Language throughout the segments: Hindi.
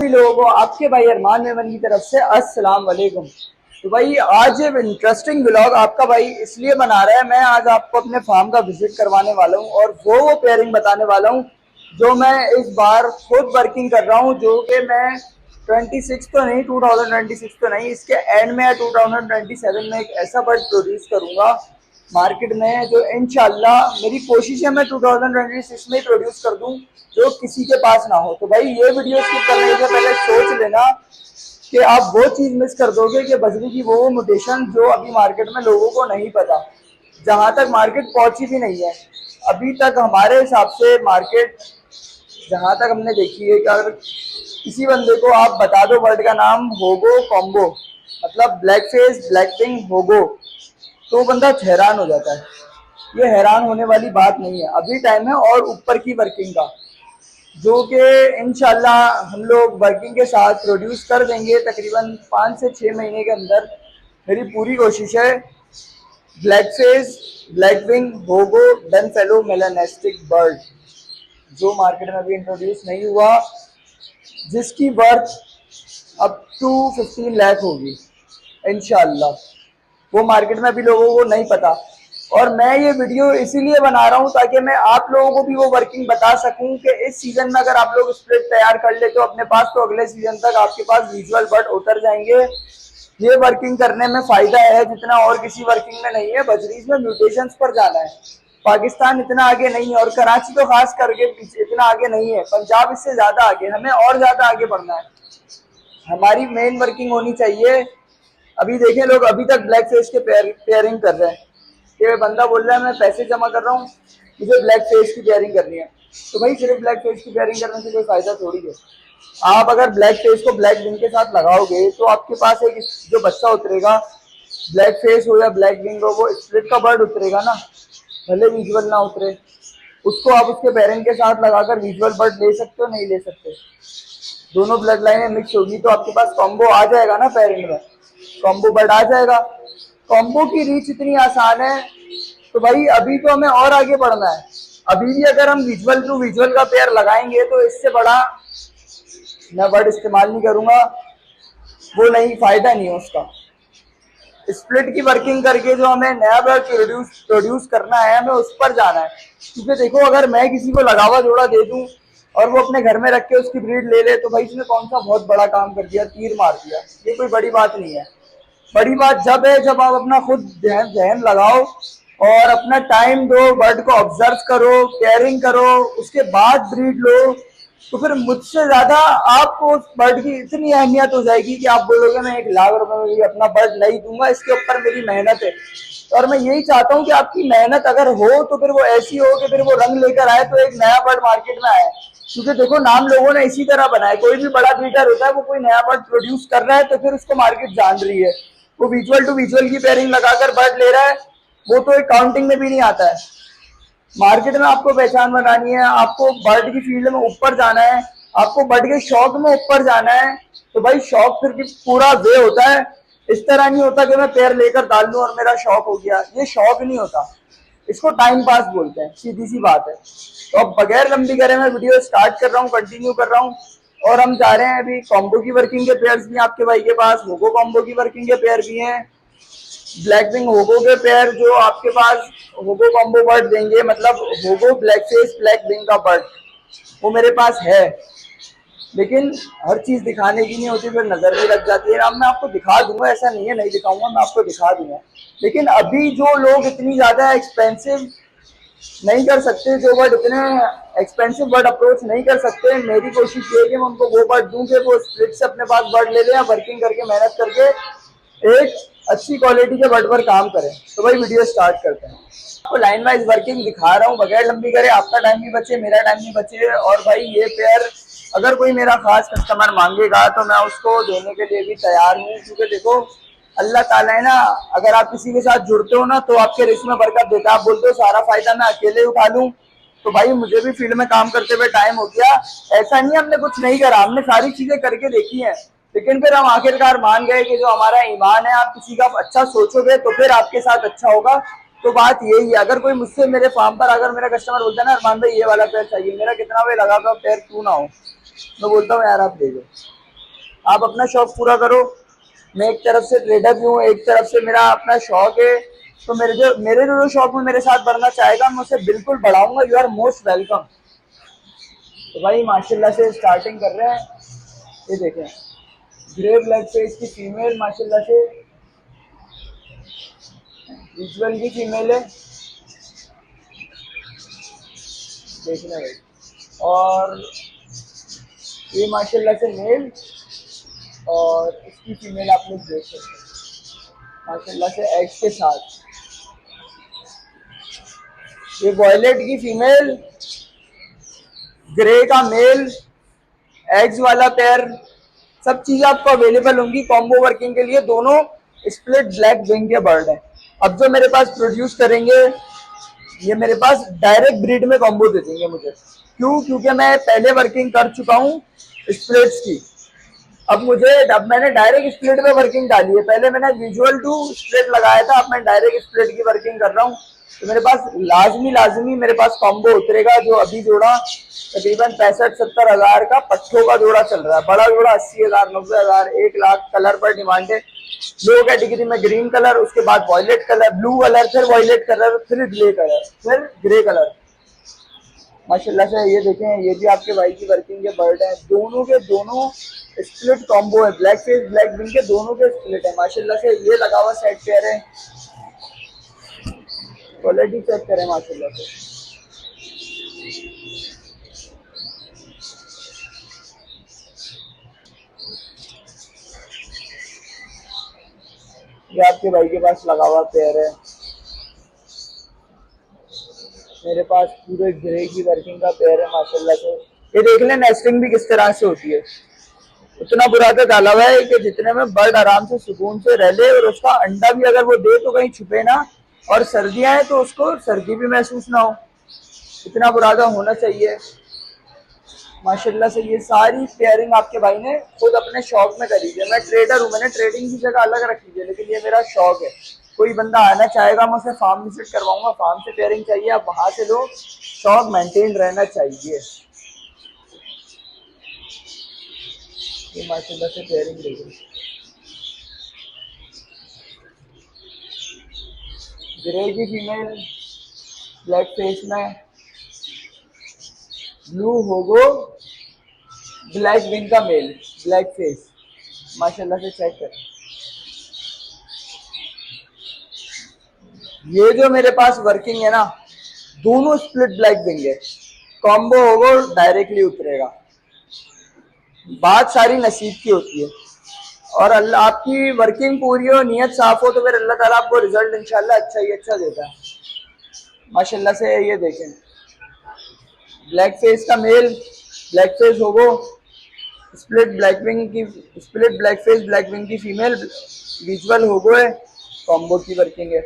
सभी लोगों को आपके भाई अरमान मेमन की तरफ से अस्सलाम वालेकुम। तो भाई आज ये इंटरेस्टिंग व्लॉग आपका भाई इसलिए बना रहा है, मैं आज आपको अपने फार्म का विजिट करवाने वाला हूँ और वो पेयरिंग बताने वाला हूँ जो मैं इस बार खुद वर्किंग कर रहा हूँ, जो कि मैं 26 तो नहीं, 2026 तो नहीं, इसके एंड में 2027 में एक ऐसा बर्ड प्रोड्यूस करूंगा मार्केट में जो इंशाल्लाह मेरी कोशिश है मैं 2026 में ही प्रोड्यूस कर दूं, जो किसी के पास ना हो। तो भाई ये वीडियो स्किप करने से पहले सोच लेना कि आप वो चीज़ मिस कर दोगे कि बजरी की वो म्यूटेशन जो अभी मार्केट में लोगों को नहीं पता, जहाँ तक मार्केट पहुंची भी नहीं है अभी तक। हमारे हिसाब से मार्केट जहाँ तक हमने देखी है कि अगर किसी बंदे को आप बता दो बर्ड का नाम होगो कॉम्बो, मतलब ब्लैक फेस ब्लैक विंग होगो, तो बंदा हैरान हो जाता है। ये हैरान होने वाली बात नहीं है, अभी टाइम है और ऊपर की वर्किंग का, जो कि इंशाल्लाह हम लोग वर्किंग के साथ प्रोड्यूस कर देंगे तकरीबन 5 से 6 महीने के अंदर। मेरी पूरी कोशिश है। ब्लैक फेस ब्लैक विंग होगो डन फेलो मेलानेस्टिक बर्ड जो मार्केट में अभी इंट्रोड्यूस नहीं हुआ, जिसकी वर्थ अप टू 15 लाख होगी इंशाल्लाह, वो मार्केट में अभी लोगों को नहीं पता। और मैं ये वीडियो इसीलिए बना रहा हूँ ताकि मैं आप लोगों को भी वो वर्किंग बता सकूं कि इस सीजन में अगर आप लोग स्प्लिट तैयार कर ले तो अपने पास, तो अगले सीजन तक आपके पास विजुअल बर्ड उतर जाएंगे। ये वर्किंग करने में फायदा है जितना और किसी वर्किंग में नहीं है। बजरीज में म्यूटेशंस पर जाना है, पाकिस्तान इतना आगे नहीं है और कराची तो खास करके इतना आगे नहीं है, पंजाब इससे ज्यादा आगे, हमें और ज्यादा आगे बढ़ना है। हमारी मेन वर्किंग होनी चाहिए। अभी देखें लोग अभी तक ब्लैक फेस के पेयरिंग कर रहे हैं, कि बंदा बोल रहा है मैं पैसे जमा कर रहा हूँ, मुझे ब्लैक फेस की पेयरिंग करनी है। तो भाई सिर्फ ब्लैक फेस की पेयरिंग करने से कोई फायदा थोड़ी है। आप अगर ब्लैक फेस को ब्लैक विंग के साथ लगाओगे तो आपके पास एक जो बच्चा उतरेगा, ब्लैक फेस हो या ब्लैक विंग हो, वो स्प्लिट का बर्ड उतरेगा ना, भले विजुअल ना उतरे, उसको आप उसके पेरेंट के साथ लगाकर विजुअल बर्ड ले सकते हो, नहीं ले सकते। दोनों ब्लड लाइनें मिक्स होगी तो आपके पास कॉम्बो आ जाएगा ना, पेरेंट में कॉम्बो बर्ड आ जाएगा। कॉम्बो की रीच इतनी आसान है। तो भाई अभी तो हमें और आगे बढ़ना है। अभी भी अगर हम विजुअल टू विजुअल का पेयर लगाएंगे तो इससे बड़ा मैं वर्ड इस्तेमाल नहीं करूंगा, वो नहीं, फायदा नहीं है उसका। स्प्लिट की वर्किंग करके जो हमें नया वर्ड प्रोड्यूस करना है, हमें उस पर जाना है। क्योंकि देखो अगर मैं किसी को लगावा जोड़ा दे दूं और वो अपने घर में रख के उसकी ब्रीड ले ले तो भाई इसने कौन सा बहुत बड़ा काम कर दिया, तीर मार दिया। ये कोई बड़ी बात नहीं है। बड़ी बात जब है जब आप अपना खुद जहन लगाओ और अपना टाइम दो, बर्ड को ऑब्जर्व करो, केयरिंग करो, उसके बाद ब्रीड लो। तो फिर मुझसे ज्यादा आपको उस बर्ड की इतनी अहमियत हो जाएगी कि आप बोलोगे मैं 1 लाख रुपए में भी अपना बर्ड नहीं दूंगा, इसके ऊपर मेरी मेहनत है। और मैं यही चाहता हूँ कि आपकी मेहनत अगर हो तो फिर वो ऐसी हो कि फिर वो रंग लेकर आए, तो एक नया बर्ड मार्केट में आए। क्योंकि देखो नाम लोगों ने इसी तरह बनाया, कोई भी बड़ा ब्रीडर होता है वो कोई नया बर्ड प्रोड्यूस कर रहा है तो फिर उसको मार्केट जान रही है, वो विजुअल टू विजुअल की पेयरिंग लगाकर बर्ड ले रहा है, वो तो एक काउंटिंग में भी नहीं आता है। मार्केट में आपको पहचान बनानी है, आपको बर्ड की फील्ड में ऊपर जाना है, आपको बर्ड के शौक में ऊपर जाना है। तो भाई शौक फिर पूरा वे होता है। इस तरह नहीं होता कि मैं पेड़ लेकर डाल दूं और मेरा शौक हो गया, ये शौक नहीं होता, इसको टाइम पास बोलते हैं, सीधी सी बात है। तो अब बगैर लंबी करे मैं वीडियो स्टार्ट कर रहा हूँ, कंटिन्यू कर रहा हूँ। और हम जा रहे हैं अभी कॉम्बो की वर्किंग के पेयर्स भी आपके भाई के पास, होगो कॉम्बो की वर्किंग के पेयर भी हैं, ब्लैक विंग होगो के पेयर जो आपके पास होगो कॉम्बो बर्ड देंगे, मतलब होगो ब्लैक फेस ब्लैक विंग का बर्ड वो मेरे पास है। लेकिन हर चीज दिखाने की नहीं होती, फिर नजर भी लग जाती है। अब मैं आपको दिखा दूंगा, ऐसा नहीं है नहीं दिखाऊंगा, मैं आपको दिखा दूंगा। लेकिन अभी जो लोग इतनी ज्यादा एक्सपेंसिव नहीं कर सकते, जो बर्ड इतने एक्सपेंसिव बर्ड अप्रोच नहीं कर सकते, मेरी कोशिश ये है कि मैं उनको वो बर्ड दूं कि वो स्प्लिट से अपने पास बर्ड ले लें, वर्किंग करके मेहनत करके एक अच्छी क्वालिटी के बर्ड पर काम करें। तो भाई वीडियो स्टार्ट करते हैं। आपको लाइन वाइज वर्किंग दिखा रहा हूँ, बगैर लंबी करे, आपका टाइम भी बचे, मेरा टाइम भी बचे। और भाई ये पेयर अगर कोई मेरा खास कस्टमर मांगेगा तो मैं उसको देने के लिए भी तैयार हूँ। क्योंकि देखो अल्लाह ताला है ना, अगर आप किसी के साथ जुड़ते हो ना तो आपके रिस्क में बरकत देता है। आप बोलते हो सारा फायदा मैं अकेले उठा लूँ, तो भाई मुझे भी फील्ड में काम करते हुए टाइम हो गया। ऐसा नहीं हमने कुछ नहीं करा, हमने सारी चीजें करके देखी हैं, लेकिन फिर हम आखिरकार मान गए कि जो हमारा ईमान है, आप किसी का अच्छा सोचोगे तो फिर आपके साथ अच्छा होगा। तो बात यही है, अगर कोई मुझसे मेरे फार्म पर अगर मेरा कस्टमर बोलता है ना अरमान भाई ये वाला पेयर चाहिए, मेरा कितना भी लगा हुआ पेयर क्यों ना हो, मैं बोलता हूँ यार आप ले लो, आप अपना शौक पूरा करो। मैं एक तरफ से ट्रेडर भी हूँ, एक तरफ से मेरा अपना शौक है, तो मेरे जो शौक में मेरे साथ बढ़ना चाहेगा मैं उसे बिल्कुल बढ़ाऊंगा। You are most welcome. तो भाई माशाल्लाह से स्टार्टिंग कर रहे हैं। ये देखें, ग्रे ब्लैक फेस की फीमेल माशाल्लाह से विजुअल की फीमेल है, देखना भाई। और ये माशाल्लाह से मेल, और इसकी फीमेल आप लोग देख सकते हैं माशाल्लाह से एग्स के साथ। ये वॉयलेट की फीमेल, ग्रे का मेल, एग्स वाला पेयर, सब चीज़ आपको अवेलेबल होंगी कॉम्बो वर्किंग के लिए। दोनों स्प्लिट ब्लैक विंग के बर्ड हैं। अब जो मेरे पास प्रोड्यूस करेंगे ये मेरे पास डायरेक्ट ब्रीड में कॉम्बो दे देंगे मुझे। क्यों? क्योंकि मैं पहले वर्किंग कर चुका हूँ स्प्लिट्स की। अब मैंने डायरेक्ट स्प्लिट में वर्किंग डाली है। पहले मैंने विजुअल टू स्प्लिट लगाया था, अब मैं डायरेक्ट स्प्लिट की वर्किंग कर रहा हूँ। तो मेरे पास लाजमी मेरे पास कॉम्बो उतरेगा। जो अभी जोड़ा तकरीबन 65-70 हज़ार का पट्ठों का जोड़ा चल रहा है। बड़ा जोड़ा 80,000, 90,000, 1 लाख। कलर पर डिमांड है। लो कैटेगरी में ग्रीन कलर, उसके बाद वॉयलेट कलर, ब्लू कलर, फिर वॉयलेट कलर, फिर ग्रे कलर, फिर ग्रे कलर। माशाल्लाह से ये देखें, ये भी आपके भाई की वर्किंग के बर्ड है। दोनों के दोनों स्प्लिट कॉम्बो है, ब्लैक फेस ब्लैक विंग के दोनों के स्प्लिट है माशाल्लाह से। ये लगा हुआ सेट पेयर है, क्वालिटी चेक करें माशाल्लाह से। ये आपके भाई के पास लगा हुआ पेयर है। मेरे पास पूरे ग्रे की वर्किंग का पेयर है माशाल्लाह से। ये देख लें नेस्टिंग भी किस तरह से होती है। उतना बुरादा डाला हुआ है कि जितने में बर्ड आराम से सुकून से रह ले, और उसका अंडा भी अगर वो दे तो कहीं छुपे ना, और सर्दियां हैं तो उसको सर्दी भी महसूस ना हो। इतना बुरादा होना चाहिए माशाल्लाह से। ये सारी पेयरिंग आपके भाई ने खुद अपने शौक में करी है। मैं ट्रेडर हूँ, मैंने ट्रेडिंग की जगह अलग रखी है, लेकिन ये मेरा शौक है। कोई बंदा आना चाहेगा मैं उसे फार्म विजिट करवाऊंगा, फार्म से पेयरिंग चाहिए आप वहां से लो। शौक मेंटेन रहना चाहिए। ये माशाल्लाह से पेयरिंग देखिए, ग्रे की फीमेल ब्लैक फेस में, ब्लू होगो ब्लैक विंग का मेल ब्लैक फेस। माशाल्लाह से चेक करें। ये जो मेरे पास वर्किंग है ना, दोनों स्प्लिट ब्लैक विंग है। कॉम्बो होगो डायरेक्टली उतरेगा। बात सारी नसीब की होती है, और अल्लाह आपकी वर्किंग पूरी हो, नियत साफ हो, तो फिर अल्लाह ताला आपको रिजल्ट इंशाल्लाह अच्छा ही अच्छा देता है माशाल्लाह से। ये देखें, ब्लैक फेस का मेल, ब्लैक फेस होगो स्प्लिट ब्लैक विंग की, split black face black wing की फीमेल, विजुअल होगो है, कॉम्बो की वर्किंग है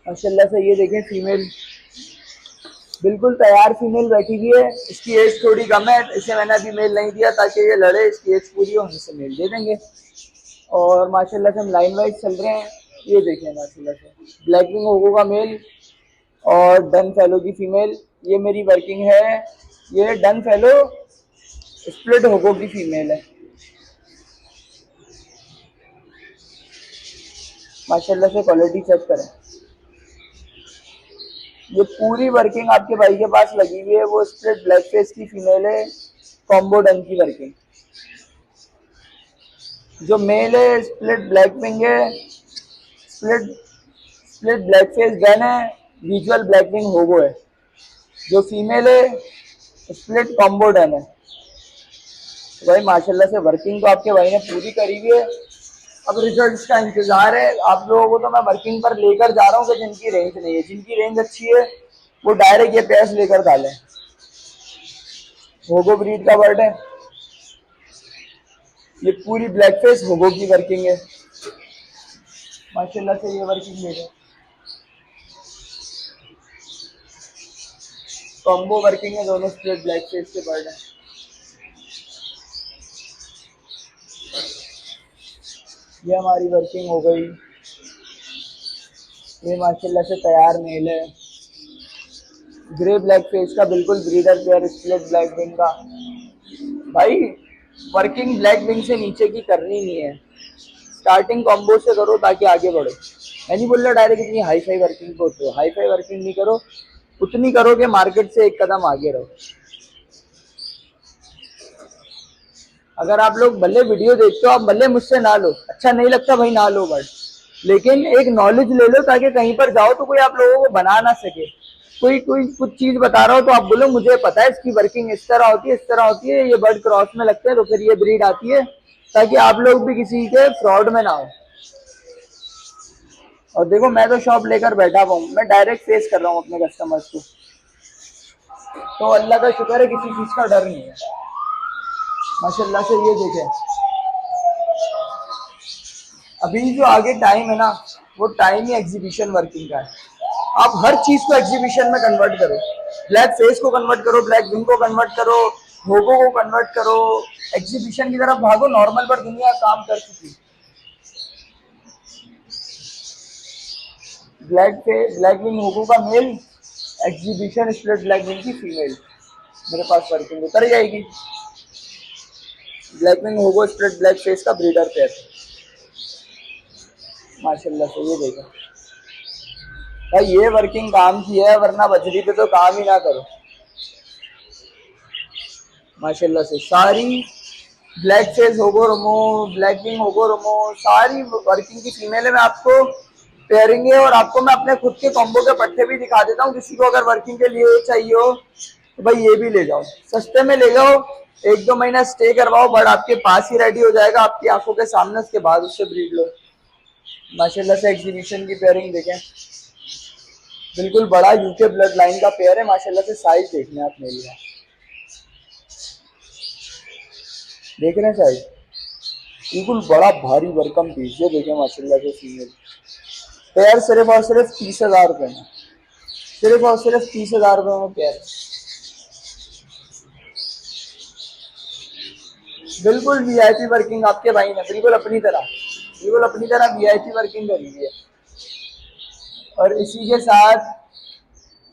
माशाल्लाह से। ये देखें फीमेल बिल्कुल तैयार फीमेल बैठी हुई है। इसकी एज थोड़ी कम है, इसे मैंने अभी मेल नहीं दिया ताकि ये लड़े। इसकी एज पूरी हो, हम इसे मेल दे देंगे। और माशाल्लाह से हम लाइन वाइज चल रहे हैं। ये देखें माशाल्लाह से ब्लैक विंग होगो का मेल और डन फेलो की फीमेल, ये मेरी वर्किंग है। ये डन फेलो स्प्लिट होगो की फीमेल है माशाल्लाह से। क्वालिटी चेक करें। ये पूरी वर्किंग आपके भाई के पास लगी हुई है, वो स्प्लिट ब्लैक फेस की फीमेल है, कॉम्बो डन की वर्किंग। जो मेल है स्प्लिट ब्लैक विंग है, split split black face done है, विजुअल ब्लैक विंग होगो है। जो फीमेल है स्प्लिट कॉम्बो डन है। तो भाई माशाल्लाह से वर्किंग तो आपके भाई ने पूरी करी हुई है। अब रिजल्ट्स का इंतजार है। आप लोगों को तो मैं वर्किंग पर लेकर जा रहा हूँ कि जिनकी रेंज नहीं है, जिनकी रेंज अच्छी है वो डायरेक्ट ये पैस लेकर डालें। होगो ब्रीड का बर्ड है, ये पूरी ब्लैक फेस होगो की वर्किंग है माशाल्लाह से। ये वर्किंग ले रहे कॉम्बो वर्किंग है, दोनों स्प्लिट ब्लैक फेस के बर्ड है। ये हमारी वर्किंग हो गई। ये माशाल्लाह से तैयार मेल है। ग्रे ब्लैक फेस का बिल्कुल breeder pair split black wing का। भाई वर्किंग ब्लैक विंग से नीचे की करनी नहीं है, स्टार्टिंग कॉम्बो से करो ताकि आगे बढ़ो। मैं नहीं बोल रहा डायरेक्ट इतनी हाई फाई वर्किंग को तो हाई फाई वर्किंग नहीं करो, उतनी करो कि मार्केट से एक कदम आगे रहो। अगर आप लोग भले वीडियो देखते हो, आप भले मुझसे ना लो, अच्छा नहीं लगता भाई ना लो, बट लेकिन एक नॉलेज ले लो ताकि कहीं पर जाओ तो कोई आप लोगों को बना ना सके। कोई कोई कुछ चीज बता रहा हो तो आप बोलो मुझे पता है इसकी वर्किंग इस तरह होती है, इस तरह होती है, ये बर्ड क्रॉस में लगते हैं तो फिर ये ब्रीड आती है, ताकि आप लोग भी किसी के फ्रॉड में ना हो। और देखो मैं तो शॉप लेकर बैठा हुआ हूँ, मैं डायरेक्ट फेस कर रहा हूँ अपने कस्टमर्स को, तो अल्लाह का शुक्र है किसी चीज का डर नहीं है माशाल्लाह से। ये देखें अभी जो आगे टाइम है ना, वो टाइम ही एग्जीबिशन वर्किंग का है। आप हर चीज को एग्जीबिशन में कन्वर्ट करो, ब्लैक फेस को कन्वर्ट करो, ब्लैक विंग को कन्वर्ट करो, होगो को कन्वर्ट करो, एग्जीबिशन की तरफ भागो। नॉर्मल पर दुनिया काम कर चुकी। ब्लैक विंग होगो का male, exhibition split black wing की फीमेल मेरे पास वर्किंग उतर जाएगी। ब्लैक विंग होगो स्प्लिट ब्लैक फेस का ब्रीडर पेयर माशाल्लाह से। ये देखो भाई ये वर्किंग काम की है, वरना बजरी पे तो काम ही ना करो। माशाल्लाह से सारी ब्लैक फेस होगो रोमो, ब्लैक विंग होगो रोमो, सारी वर्किंग की फीमेल में आपको पेयरिंग है। और आपको मैं अपने खुद के कॉम्बो के पट्टे भी दिखा देता हूँ, किसी को अगर वर्किंग के लिए चाहिए हो तो भाई ये भी ले जाओ, सस्ते में ले जाओ, 1-2 महीना स्टे करवाओ, बट आपके पास ही रेडी हो जाएगा आपकी आंखों के सामने, उसके बाद उससे ब्रीड लो। माशाल्लाह से एग्जीबिशन की पेयरिंग देखें, बिल्कुल बड़ा यूके ब्लड लाइन का पेयर है माशाल्लाह से। साइज देखना आप मेरे लिए, देख रहे हैं साइज, बिल्कुल बड़ा भारी भरकम पीस। ये देखें माशाल्लाह से फीमेल पेयर सिर्फ और सिर्फ 30,000 रुपये में, सिर्फ और सिर्फ 30,000 रुपये में पेयर। बिल्कुल वीआईपी वर्किंग आपके भाई ने बिल्कुल अपनी तरह, बिल्कुल अपनी तरह वीआईपी वर्किंग करी हुई है। और इसी के साथ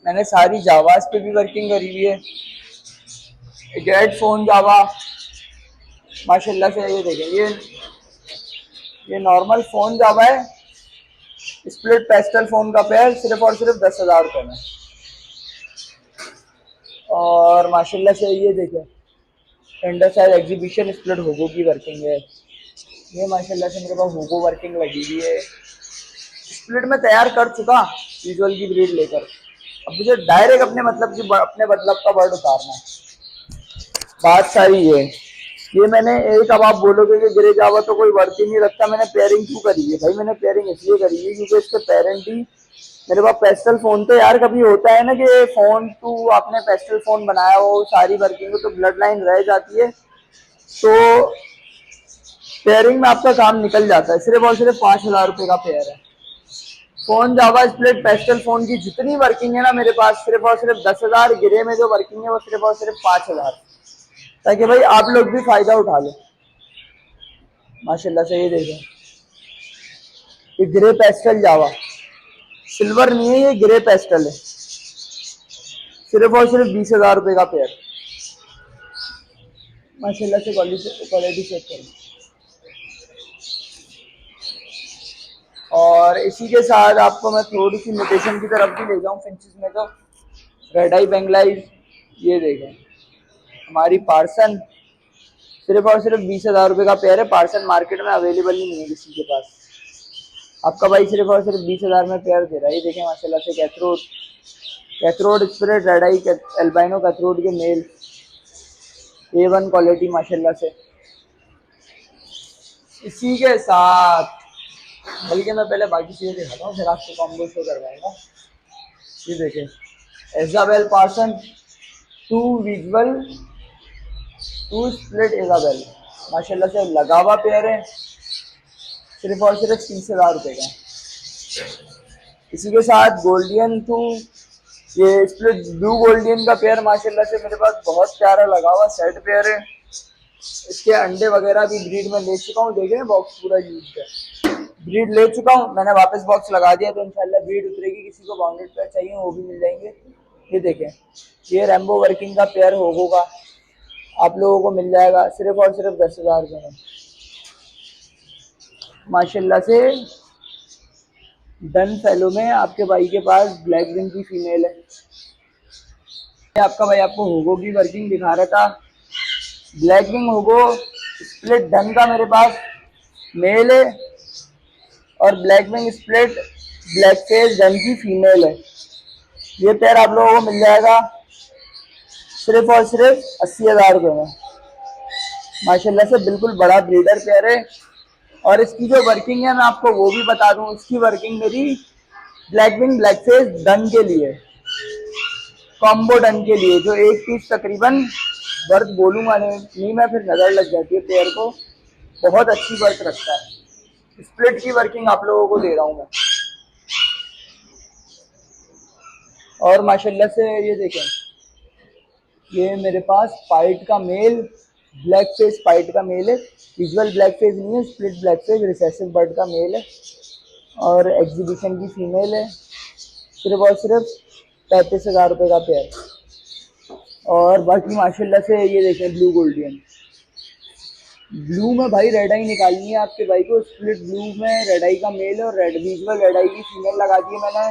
मैंने सारी जावाज पे भी वर्किंग करी हुई है, ग्रेड फोन जावा माशाल्लाह से। ये देखें ये नॉर्मल फोन जावा है, स्प्लिट पेस्टल फोन का पेयर सिर्फ और सिर्फ 10,000 रुपये में। और माशाल्लाह से ये देखें टेंडर साइज एग्जीबिशन स्प्लिट होगो की वर्किंग है। ये माशाल्लाह से मेरे पास होगो वर्किंग लगी हुई है, स्प्लिट में तैयार कर चुका विजुअल की ब्रीड लेकर। अब मुझे डायरेक्ट अपने मतलब की अपने मतलब का वर्ड उतारना है। बात सारी ये मैंने एक, अब आप बोलोगे कि गिरे जावा तो कोई वर्क ही नहीं रखता, मैंने पेयरिंग क्यों करी है? भाई मैंने पेयरिंग इसलिए करी है क्योंकि इसके पेरेंट ही मेरे पास पेस्टल फोन। तो यार कभी होता है ना कि फोन तू आपने पेस्टल फोन बनाया हो, सारी वर्किंग हो तो ब्लड लाइन रह जाती है, तो पेयरिंग में आपका काम निकल जाता है। सिर्फ और सिर्फ 5,000 रुपये का पेयर है। फोन जावा स्प्लिट पेस्टल फोन की जितनी वर्किंग है ना मेरे पास, सिर्फ और सिर्फ 10,000, गिरे में जो वर्किंग है वो सिर्फ और सिर्फ 5,000, ताकि भाई आप लोग भी फायदा उठा लो माशाल्लाह से। ये देखो ये ग्रे पेस्टल जावा, सिल्वर नहीं है, ये ग्रे पेस्टल है, सिर्फ और सिर्फ 20,000 रुपये का पेयर माशाल्लाह से। क्वालिटी चेक करो। और इसी के साथ आपको मैं थोड़ी सी म्यूटेशन की तरफ भी ले जाऊँ फिंचेस में, तो रेड आई बेंगलाइज ये देखें हमारी पार्सन, सिर्फ और सिर्फ 20,000 रुपये का पेयर है। पार्सन मार्केट में अवेलेबल ही नहीं है किसी के पास, आपका भाई सिर्फ और सिर्फ 20,000 में पेयर दे रहा है। ये देखें माशाल्लाह से कैथरोड स्प्रेड रेड आई एल्बाइनो कैथरोड के मेल, A1 क्वालिटी माशाल्लाह से। इसी के साथ बल्कि मैं पहले बाकी चीज़ें दिखाता हूँ, फिर आपको कॉम्बो शो करवाऊंगा। ये देखें Isabel Parson, to visual to split Isabel माशाल्लाह से लगा हुआ पेयर है, सिर्फ और सिर्फ 30,000 रुपये का। इसी के साथ गोल्डियन टू ये स्प्लिट ब्लू गोल्डियन का पेयर माशाल्लाह से मेरे पास बहुत प्यारा लगा हुआ सेट पेयर है। इसके अंडे वगैरह भी ब्रीड में ले चुका हूँ, देखें बॉक्स पूरा यूज है, ब्रीड ले चुका हूँ मैंने, वापस बॉक्स लगा दिया, तो इंशाल्लाह ब्रीड उतरेगी। किसी को बाउंडेड पेयर चाहिए वो भी मिल जाएंगे। ये देखें, ये रेम्बो वर्किंग का पेयर होगा, आप लोगों को मिल जाएगा सिर्फ और सिर्फ 10,000 रुपये में। माशाल्लाह से डन फैलो में आपके भाई के पास ब्लैक विंग की फीमेल है। आपका भाई आपको होगो की वर्किंग दिखा रहा था, ब्लैक विंग होगो स्प्लिट डन का मेरे पास मेल है, और black wing split black face done की फीमेल है। ये पेयर आप लोगों को मिल जाएगा सिर्फ और सिर्फ 80,000 रुपये में। माशाल्लाह से बिल्कुल बड़ा ब्रीडर पेयर है। और इसकी जो वर्किंग है मैं आपको वो भी बता दूं, इसकी वर्किंग मेरी black wing black face done के लिए, कॉम्बो डन के लिए, जो एक पीस तकरीबन बर्थ बोलूँगा नहीं मैं, फिर नज़र लग जाती है पेयर को, बहुत अच्छी बर्थ रखता है। स्प्लिट की वर्किंग आप लोगों को दे रहा हूँ मैं। और माशाल्लाह से ये देखें, ये मेरे पास पाइट का मेल, ब्लैक फेस पाइट का मेल है, विजुअल ब्लैक फेस नहीं है, split black face recessive bird का मेल है, और एग्जीबिशन की फीमेल है। सिर्फ और सिर्फ 35,000 रुपये का पेयर। और बाकी माशाल्लाह से ये देखें ब्लू गोल्डियन, ब्लू में भाई रेड आई निकालनी है आपके भाई को, स्प्लिट ब्लू में रेड आई का मेल है और रेड विजुअल रेड आई की फीमेल लगा दी है मैंने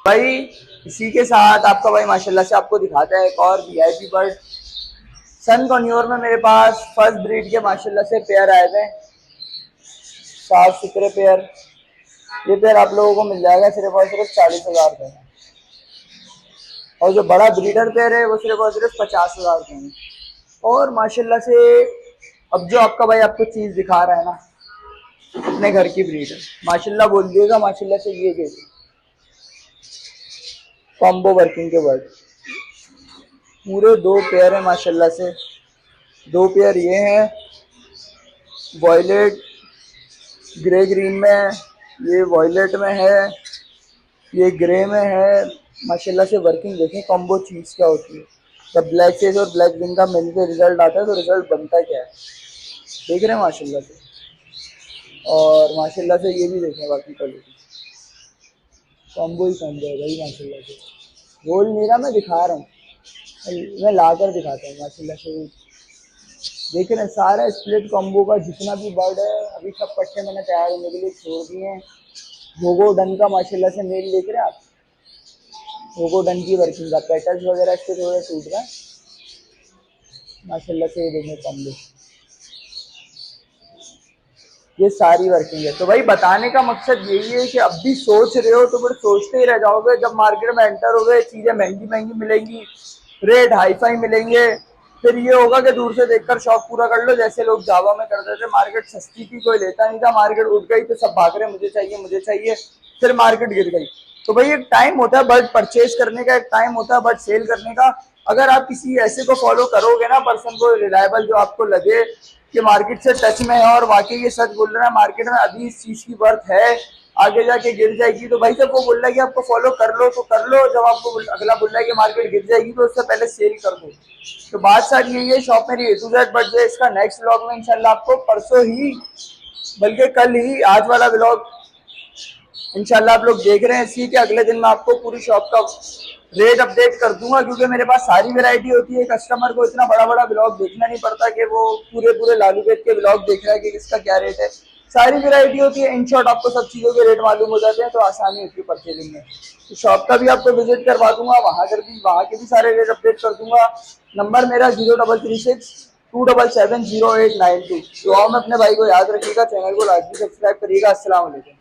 भाई। इसी के साथ आपका भाई माशाल्लाह से आपको दिखाता है एक और वीआईपी बर्ड। सन कॉन्योर में मेरे पास फर्स्ट ब्रीड के माशाल्लाह से पेयर आए थे, साफ सुथरे पेयर। ये पेयर आप लोगों को मिल जाएगा सिर्फ और सिर्फ 40,000 रुपये में, और जो बड़ा ब्रीडर पेयर है वो सिर्फ और सिर्फ 50,000 रुपये में। और माशाल्लाह से अब जो आपका भाई आपको चीज़ दिखा रहा है ना, अपने घर की ब्रीड है, माशाल्लाह बोल दिएगा माशाल्लाह से। ये देखिए कॉम्बो वर्किंग के बर्ड, पूरे 2 पेयर है माशाल्लाह से। 2 पेयर ये हैं, वॉयलेट ग्रे ग्रीन में है, ये वॉयलेट में है, ये ग्रे में है। माशाल्लाह से वर्किंग देखें कॉम्बो चीज़ क्या होती है। जब ब्लैक फेस और ब्लैक विंग का मिल के रिजल्ट आता है तो रिजल्ट बनता क्या है, देख रहे हैं माशाल्लाह से। और माशाल्लाह से ये भी देखें बाकी क्वालिटी, कॉम्बो ही कॉम्बो है भाई माशाल्लाह से। बोल नहीं रहा, मैं दिखा रहा हूँ, मैं ला कर दिखाता हूँ माशाल्लाह से। देख रहे हैं सारा स्प्लिट कॉम्बो का जितना भी बर्ड है अभी सब पट्टे मैंने तैयार होने के लिए छोड़ दिए हैं। होगो डन का माशाल्लाह से मेल देख रहे हैं आप, होगो डन की वर्किंग का पैटर्न वगैरह इसके थोड़े टूट रहा है माशाल्लाह से। ये देखें कॉम्बो, ये सारी वर्किंग है। तो भाई बताने का मकसद यही है कि अब भी सोच रहे हो तो फिर सोचते ही रह जाओगे। जब मार्केट में एंटर हो गए चीज़ें महंगी महंगी मिलेंगी, रेट हाई फाई मिलेंगे, फिर ये होगा कि दूर से देखकर शौक पूरा कर लो, जैसे लोग जावा में करते थे। मार्केट सस्ती थी, कोई लेता नहीं था, मार्केट उठ गई तो सब भाग रहे मुझे चाहिए मुझे चाहिए, फिर मार्केट गिर गई। तो भाई एक टाइम होता है बर्ड परचेज करने का, एक टाइम होता है बर्ड सेल करने का। अगर आप किसी ऐसे को फॉलो करोगे ना, पर्सन को रिलायबल, जो आपको लगे कि मार्केट से टच में है और वाकई ये सच बोल रहा है, मार्केट में अभी इस चीज की वर्थ है, आगे जाके गिर जाएगी, तो भाई जब वो बोल रहा है कि आपको फॉलो कर लो तो कर लो, जब आपको अगला बोल रहा है कि मार्केट गिर जाएगी तो उससे पहले सेल कर दो। तो बात सारी यही है। शॉप मेरी A to Z बर्ड है। इसका नेक्स्ट व्लॉग में इंशाल्लाह आपको परसों ही, बल्कि कल ही, आज वाला व्लॉग इंशाल्लाह आप लोग देख रहे हैं, इसी के अगले दिन मैं आपको पूरी शॉप का रेट अपडेट कर दूंगा, क्योंकि मेरे पास सारी वैरायटी होती है। कस्टमर को इतना बड़ा बड़ा ब्लॉग देखना नहीं पड़ता कि वो पूरे पूरे लालू बेट के ब्लॉग देख रहा है कि किसका क्या रेट है। सारी वैरायटी होती है, इन शॉर्ट आपको सब चीज़ों के रेट मालूम हो जाते हैं, तो आसानी होती है परचेजिंग में। तो शॉप का भी आपको विजिट करवा दूंगा, वहाँ के भी सारे रेट अपडेट कर दूंगा। नंबर मेरा 0336277089 2। दुआओं में अपने भाई को याद रखिएगा, चैनल को लाइक सब्सक्राइब करिएगा। अस्सलाम वालेकुम।